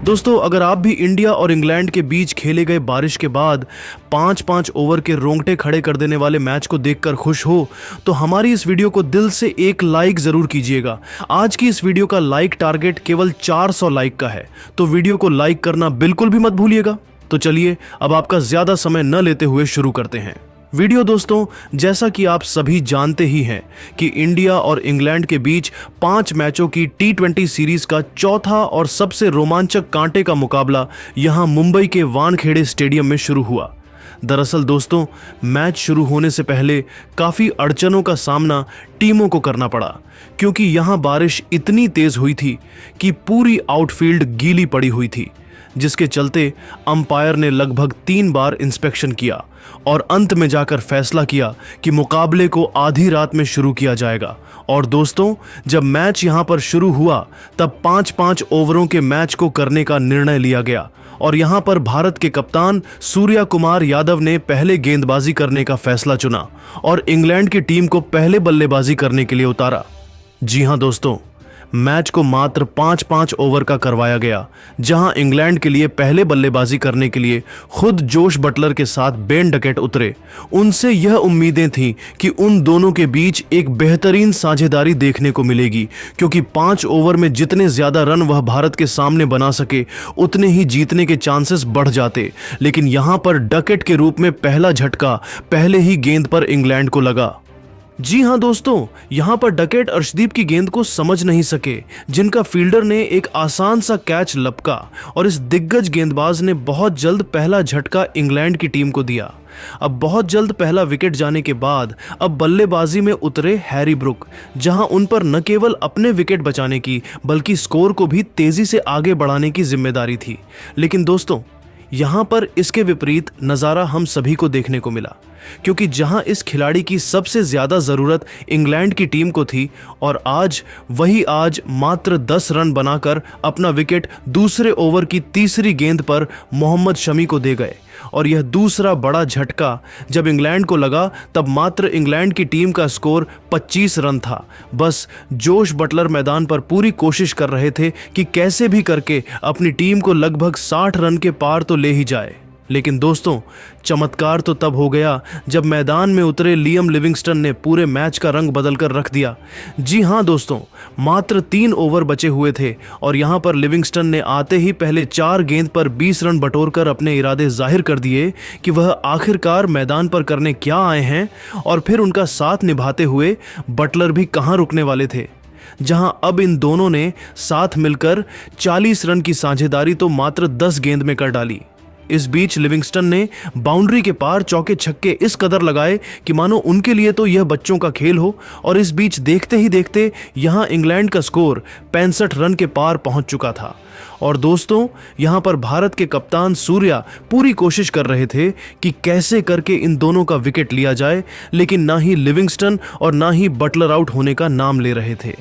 दोस्तों, अगर आप भी इंडिया और इंग्लैंड के बीच खेले गए बारिश के बाद 5-5 ओवर के रोंगटे खड़े कर देने वाले मैच को देखकर खुश हो तो हमारी इस वीडियो को दिल से एक लाइक जरूर कीजिएगा। आज की इस वीडियो का लाइक टारगेट केवल 400 लाइक का है, तो वीडियो को लाइक करना बिल्कुल भी मत भूलिएगा। तो चलिए अब आपका ज्यादा समय न लेते हुए शुरू करते हैं वीडियो। दोस्तों, जैसा कि आप सभी जानते ही हैं कि इंडिया और इंग्लैंड के बीच 5 मैचों की T20 सीरीज का चौथा और सबसे रोमांचक कांटे का मुकाबला यहां मुंबई के वानखेड़े स्टेडियम में शुरू हुआ। दरअसल दोस्तों, मैच शुरू होने से पहले काफी अड़चनों का सामना टीमों को करना पड़ा, क्योंकि यहां बारिश इतनी तेज हुई थी कि पूरी आउटफील्ड गीली पड़ी हुई थी, जिसके चलते अंपायर ने लगभग 3 बार इंस्पेक्शन किया और अंत में जाकर फैसला किया कि मुकाबले को आधी रात में शुरू किया जाएगा। और दोस्तों, जब मैच यहां पर शुरू हुआ तब 5-5 ओवरों के मैच को करने का निर्णय लिया गया और यहां पर भारत के कप्तान सूर्या कुमार यादव ने पहले गेंदबाजी करने का फैसला चुना और इंग्लैंड की टीम को पहले बल्लेबाजी करने के लिए उतारा। जी हां दोस्तों, मैच को मात्र 5-5 ओवर का करवाया गया, जहां इंग्लैंड के लिए पहले बल्लेबाजी करने के लिए खुद जोश बटलर के साथ बेन डकेट उतरे। उनसे यह उम्मीदें थीं कि उन दोनों के बीच एक बेहतरीन साझेदारी देखने को मिलेगी, क्योंकि 5 ओवर में जितने ज्यादा रन वह भारत के सामने बना सके उतने ही जीतने के चांसेस बढ़ जाते। लेकिन यहां पर डकेट के रूप में पहला झटका पहले ही गेंद पर इंग्लैंड को लगा। जी हां दोस्तों, यहां पर डकेट अर्शदीप की गेंद को समझ नहीं सके, जिनका फील्डर ने एक आसान सा कैच लपका और इस दिग्गज गेंदबाज ने बहुत जल्द पहला झटका इंग्लैंड की टीम को दिया। अब बहुत जल्द पहला विकेट जाने के बाद अब बल्लेबाजी में उतरे हैरी ब्रुक, जहां उन पर न केवल अपने विकेट बचाने की बल्कि स्कोर को भी तेजी से आगे बढ़ाने की जिम्मेदारी थी। लेकिन दोस्तों, यहां पर इसके विपरीत नज़ारा हम सभी को देखने को मिला, क्योंकि जहां इस खिलाड़ी की सबसे ज्यादा जरूरत इंग्लैंड की टीम को थी और आज मात्र 10 रन बनाकर अपना विकेट दूसरे ओवर की तीसरी गेंद पर मोहम्मद शमी को दे गए। और यह दूसरा बड़ा झटका जब इंग्लैंड को लगा तब मात्र इंग्लैंड की टीम का स्कोर 25 रन था। बस जोश बटलर मैदान पर पूरी कोशिश कर रहे थे कि कैसे भी करके अपनी टीम को लगभग 60 रन के पार तो ले ही जाए। लेकिन दोस्तों, चमत्कार तो तब हो गया जब मैदान में उतरे लियम लिविंगस्टन ने पूरे मैच का रंग बदलकर रख दिया। जी हां दोस्तों, मात्र 3 ओवर बचे हुए थे और यहां पर लिविंगस्टन ने आते ही पहले 4 गेंद पर 20 रन बटोरकर अपने इरादे जाहिर कर दिए कि वह आखिरकार मैदान पर करने क्या आए हैं, और फिर उनका साथ निभाते हुए बटलर भी कहां रुकने वाले थे, जहां अब इन दोनों ने साथ मिलकर 40 रन की साझेदारी तो मात्र 10 गेंद में कर डाली। इस बीच लिविंगस्टन ने बाउंड्री के पार चौके छक्के इस कदर लगाए कि मानो उनके लिए तो यह बच्चों का खेल हो। और इस बीच देखते ही देखते यहां इंग्लैंड का स्कोर 65 रन के पार पहुंच चुका था। और दोस्तों, यहां पर भारत के कप्तान सूर्या पूरी कोशिश कर रहे थे कि कैसे करके इन दोनों का विकेट लिया जाए, लेकिन ना ही लिविंगस्टन और ना ही बटलर आउट होने का नाम ले रहे थे।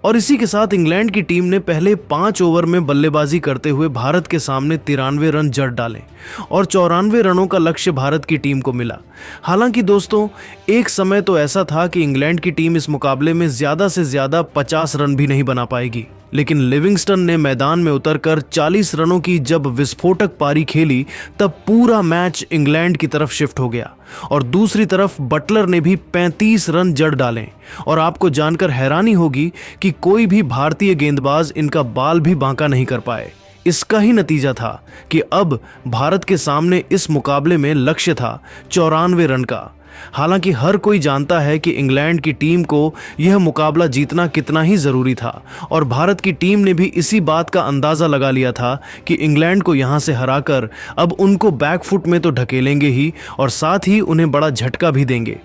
और इसी के साथ इंग्लैंड की टीम ने पहले 5 ओवर में बल्लेबाजी करते हुए भारत के सामने 93 रन जड़ डाले और 94 रनों का लक्ष्य भारत की टीम को मिला। हालांकि दोस्तों, एक समय तो ऐसा था कि इंग्लैंड की टीम इस मुकाबले में ज्यादा से ज्यादा 50 रन भी नहीं बना पाएगी, लेकिन लिविंगस्टन ने मैदान में उतरकर 40 रनों की जब विस्फोटक पारी खेली तब पूरा मैच इंग्लैंड की तरफ शिफ्ट हो गया। और दूसरी तरफ बटलर ने भी 35 रन जड़ डाले और आपको जानकर हैरानी होगी कि कोई भी भारतीय गेंदबाज इनका बाल भी बांका नहीं कर पाए। इसका ही नतीजा था कि अब भारत के सामने इस मुकाबले में लक्ष्य था 94 रन का। हालांकि हर कोई जानता है कि इंग्लैंड की टीम को यह मुकाबला जीतना कितना ही जरूरी था और भारत की टीम ने भी इसी बात का अंदाजा लगा लिया था कि इंग्लैंड को यहां से हराकर अब उनको बैकफुट में तो ढकेलेंगे ही और साथ ही उन्हें बड़ा झटका भी देंगे।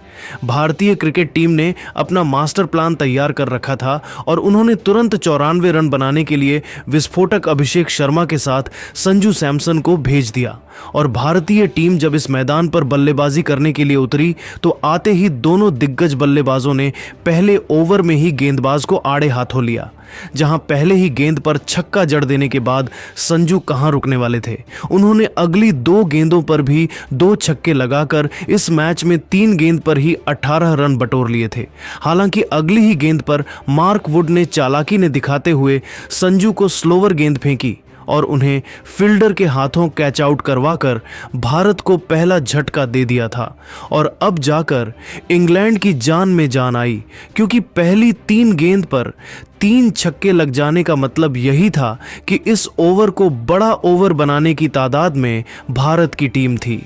भारतीय क्रिकेट टीम ने अपना मास्टर प्लान तैयार कर रखा था और उन्होंने तुरंत 94 रन बनाने के लिए विस्फोटक अभिषेक शर्मा के साथ संजू सैमसन को भेज दिया। और भारतीय टीम जब इस मैदान पर बल्लेबाजी करने के लिए उतरी तो आते ही दोनों दिग्गज बल्लेबाजों ने पहले ओवर में ही गेंदबाज को आड़े हाथों लिया, जहां पहले ही गेंद पर छक्का जड़ देने के बाद संजू कहां रुकने वाले थे। उन्होंने अगली 2 गेंदों पर भी 2 छक्के लगाकर इस मैच में 3 गेंद पर ही 18 रन बटोर लिए थे। हालांकि अगली ही गेंद पर मार्क वुड ने चालाकी ने दिखाते हुए संजू को स्लोवर गेंद फेंकी और उन्हें फील्डर के हाथों कैच आउट करवाकर भारत को पहला झटका दे दिया था। और अब जाकर इंग्लैंड की जान में जान आई, क्योंकि पहली 3 गेंद पर 3 छक्के लग जाने का मतलब यही था कि इस ओवर को बड़ा ओवर बनाने की तादाद में भारत की टीम थी।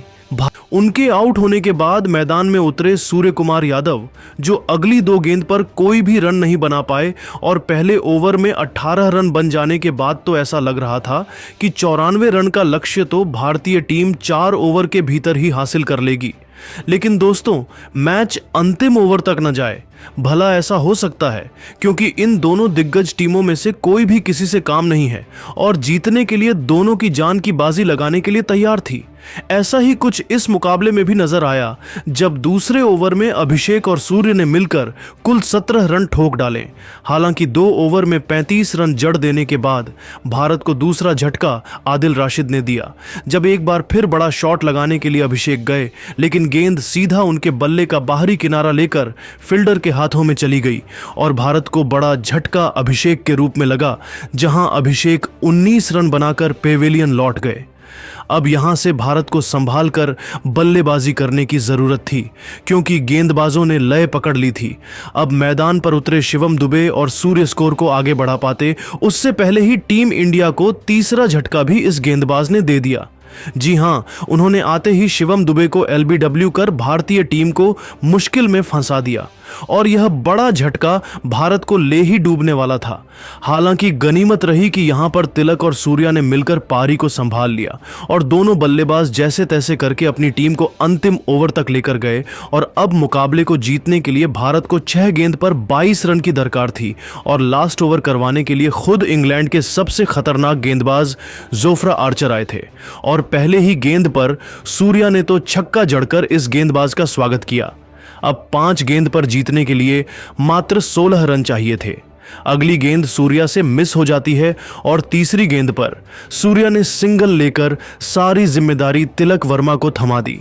उनके आउट होने के बाद मैदान में उतरे सूर्य कुमार यादव, जो अगली 2 गेंद पर कोई भी रन नहीं बना पाए और पहले ओवर में 18 रन बन जाने के बाद तो ऐसा लग रहा था कि 94 रन का लक्ष्य तो भारतीय टीम 4 ओवर के भीतर ही हासिल कर लेगी। लेकिन दोस्तों, मैच अंतिम ओवर तक न जाए। भला ऐसा हो सकता है, क्योंकि इन दोनों दिग्गज टीमों में से कोई भी किसी से काम नहीं है और जीतने के लिए दोनों की जान की बाजी लगाने के लिए तैयार थी। ऐसा ही कुछ इस मुकाबले में भी नजर आया, जब दूसरे ओवर में अभिषेक और सूर्य ने मिलकर कुल 17 रन ठोक डाले। हालांकि 2 ओवर में 35 रन जड़ देने के बाद भारत को दूसरा झटका आदिल राशिद ने दिया, जब एक बार फिर बड़ा शॉट लगाने के लिए अभिषेक गए, लेकिन गेंद सीधा उनके बल्ले का बाहरी किनारा लेकर फील्डर के हाथों में चली गई और भारत को बड़ा झटका अभिषेक के रूप में लगा, जहां अभिषेक 19 रन बनाकर पेविलियन लौट गए। अब यहां से भारत को संभाल कर बल्लेबाजी करने की जरूरत थी, क्योंकि गेंदबाजों ने लय पकड़ ली थी। अब मैदान पर उतरे शिवम दुबे और सूर्य स्कोर को आगे बढ़ा पाते, उससे पहले ही टीम इंडिया को तीसरा झटका भी इस गेंदबाज ने दे दिया। जी हां, उन्होंने आते ही शिवम दुबे को एलबीडब्ल्यू कर भारतीय टीम को मुश्किल में फंसा दिया और यह बड़ा झटका भारत को ले ही डूबने वाला था। हालांकि गनीमत रही कि यहां पर तिलक और सूर्या ने मिलकर पारी को संभाल लिया और दोनों बल्लेबाज जैसे तैसे करके अपनी टीम को अंतिम ओवर तक लेकर गए और अब मुकाबले को जीतने के लिए भारत को 6 गेंद पर 22 रन की दरकार थी और लास्ट ओवर करवाने के लिए खुद इंग्लैंड के सबसे खतरनाक गेंदबाज जोफ्रा आर्चर आए थे और पहले ही गेंद पर सूर्या ने तो छक्का जड़कर इस गेंदबाज का स्वागत किया। अब 5 गेंद पर जीतने के लिए मात्र 16 रन चाहिए थे। अगली गेंद सूर्या से मिस हो जाती है और तीसरी गेंद पर सूर्या ने सिंगल लेकर सारी जिम्मेदारी तिलक वर्मा को थमा दी।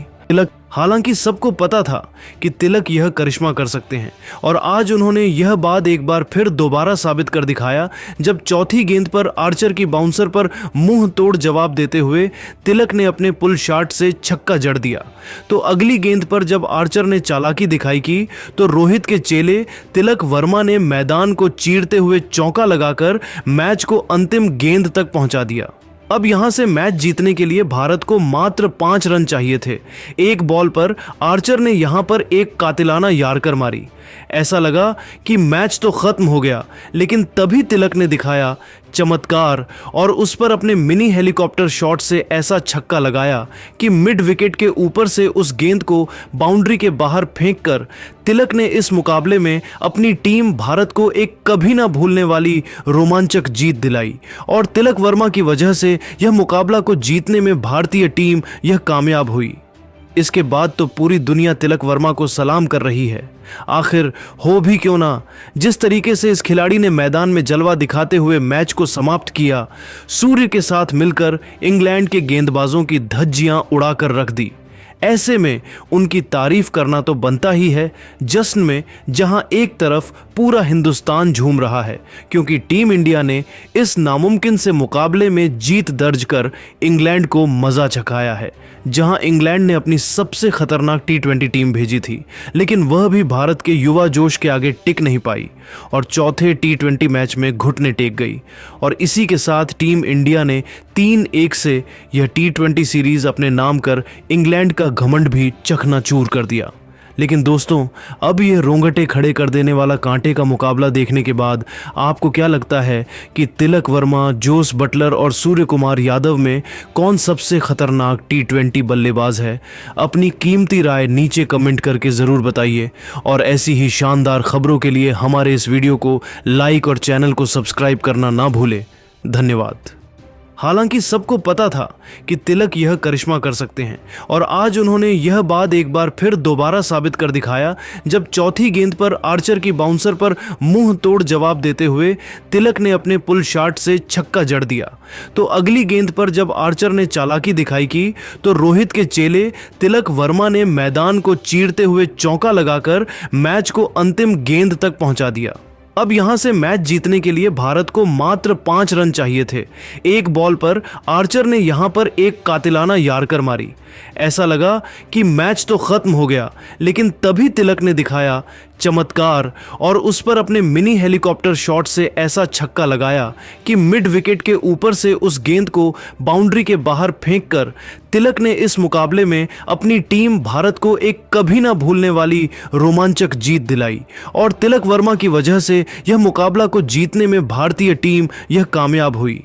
हालांकि सबको पता था कि तिलक यह करिश्मा कर सकते हैं और आज उन्होंने यह बात एक बार फिर दोबारा साबित कर दिखाया, जब चौथी गेंद पर आर्चर की बाउंसर पर मुंह तोड़ जवाब देते हुए तिलक ने अपने पुल शॉट से छक्का जड़ दिया। तो अगली गेंद पर जब आर्चर ने चालाकी दिखाई की तो रोहित के चेले तिलक वर्मा ने मैदान को चीरते हुए चौका लगाकर मैच को अंतिम गेंद तक पहुंचा दिया। अब यहां से मैच जीतने के लिए भारत को मात्र 5 रन चाहिए थे। एक बॉल पर आर्चर ने यहां पर एक कातिलाना यार्कर मारी। ऐसा लगा कि मैच तो खत्म हो गया, लेकिन तभी तिलक ने दिखाया चमत्कार और उस पर अपने मिनी हेलीकॉप्टर शॉट से ऐसा छक्का लगाया कि मिड विकेट के ऊपर से उस गेंद को बाउंड्री के बाहर फेंककर तिलक ने इस मुकाबले में अपनी टीम भारत को एक कभी ना भूलने वाली रोमांचक जीत दिलाई और तिलक वर्मा की वजह से यह मुकाबला को जीतने में भारतीय टीम यह कामयाब हुई। इसके बाद तो पूरी दुनिया तिलक वर्मा को सलाम कर रही है। आखिर हो भी क्यों ना, जिस तरीके से इस खिलाड़ी ने मैदान में जलवा दिखाते हुए मैच को समाप्त किया, सूर्य के साथ मिलकर इंग्लैंड के गेंदबाजों की धज्जियां उड़ाकर रख दी। ऐसे में उनकी तारीफ करना तो बनता ही है, जश्न में जहां एक तरफ पूरा हिंदुस्तान झूम रहा है, क्योंकि टीम इंडिया ने इस नामुमकिन से मुकाबले में जीत दर्ज कर इंग्लैंड को मजा चखाया है। जहां इंग्लैंड ने अपनी सबसे खतरनाक T20 टीम भेजी थी, लेकिन वह भी भारत के युवा जोश के आगे टिक नहीं पाई और चौथे T20 मैच में घुटने टेक गई और इसी के साथ टीम इंडिया ने 3-1 से यह T20 सीरीज अपने नाम कर इंग्लैंड का घमंड भी चकनाचूर कर दिया। लेकिन दोस्तों, अब ये रोंगटे खड़े कर देने वाला कांटे का मुकाबला देखने के बाद आपको क्या लगता है कि तिलक वर्मा, जोस बटलर और सूर्य कुमार यादव में कौन सबसे खतरनाक T20 बल्लेबाज है? अपनी कीमती राय नीचे कमेंट करके ज़रूर बताइए और ऐसी ही शानदार खबरों के लिए हमारे इस वीडियो को लाइक और चैनल को सब्सक्राइब करना ना भूलें। धन्यवाद। हालांकि सबको पता था कि तिलक यह करिश्मा कर सकते हैं और आज उन्होंने यह बात एक बार फिर दोबारा साबित कर दिखाया, जब चौथी गेंद पर आर्चर की बाउंसर पर मुंह तोड़ जवाब देते हुए तिलक ने अपने पुल शॉट से छक्का जड़ दिया। तो अगली गेंद पर जब आर्चर ने चालाकी दिखाई की तो रोहित के चेले तिलक वर्मा ने मैदान को चीरते हुए चौका लगाकर मैच को अंतिम गेंद तक पहुंचा दिया। अब यहां से मैच जीतने के लिए भारत को मात्र 5 रन चाहिए थे। एक बॉल पर आर्चर ने यहां पर एक कातिलाना यार्कर मारी। ऐसा लगा कि मैच तो खत्म हो गया, लेकिन तभी तिलक ने दिखाया चमत्कार और उस पर अपने मिनी हेलीकॉप्टर शॉट से ऐसा छक्का लगाया कि मिड विकेट के ऊपर से उस गेंद को बाउंड्री के बाहर फेंककर तिलक ने इस मुकाबले में अपनी टीम भारत को एक कभी ना भूलने वाली रोमांचक जीत दिलाई। और तिलक वर्मा की वजह से यह मुकाबला को जीतने में भारतीय टीम यह कामयाब हुई।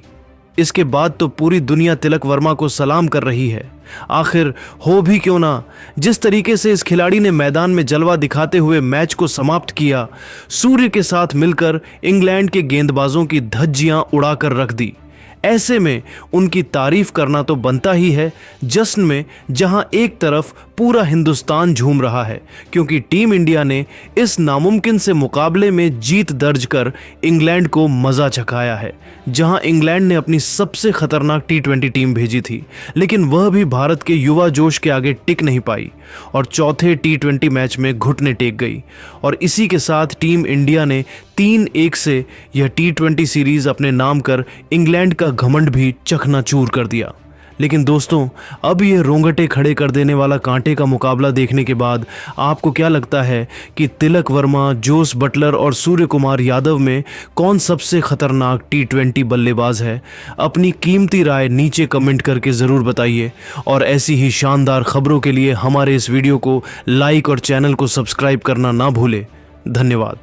इसके बाद तो पूरी दुनिया तिलक वर्मा को सलाम कर रही है। आखिर हो भी क्यों ना, जिस तरीके से इस खिलाड़ी ने मैदान में जलवा दिखाते हुए मैच को समाप्त किया, सूर्य के साथ मिलकर इंग्लैंड के गेंदबाजों की धज्जियां उड़ाकर रख दी। ऐसे में उनकी तारीफ करना तो बनता ही है जश्न में, जहां एक तरफ पूरा हिंदुस्तान झूम रहा है क्योंकि टीम इंडिया ने इस नामुमकिन से मुकाबले में जीत दर्ज कर इंग्लैंड को मजा चखाया है। जहां इंग्लैंड ने अपनी सबसे खतरनाक T20 टीम भेजी थी, लेकिन वह भी भारत के युवा जोश के आगे टिक नहीं पाई और चौथे T20 मैच में घुटने टेक गई। और इसी के साथ टीम इंडिया ने 3-1 से यह T20 सीरीज अपने नाम कर इंग्लैंड का घमंड भी चकनाचूर कर दिया। लेकिन दोस्तों, अब ये रोंगटे खड़े कर देने वाला कांटे का मुकाबला देखने के बाद आपको क्या लगता है कि तिलक वर्मा, जोस बटलर और सूर्य कुमार यादव में कौन सबसे खतरनाक T20 बल्लेबाज है? अपनी कीमती राय नीचे कमेंट करके ज़रूर बताइए और ऐसी ही शानदार खबरों के लिए हमारे इस वीडियो को लाइक और चैनल को सब्सक्राइब करना ना भूलें। धन्यवाद।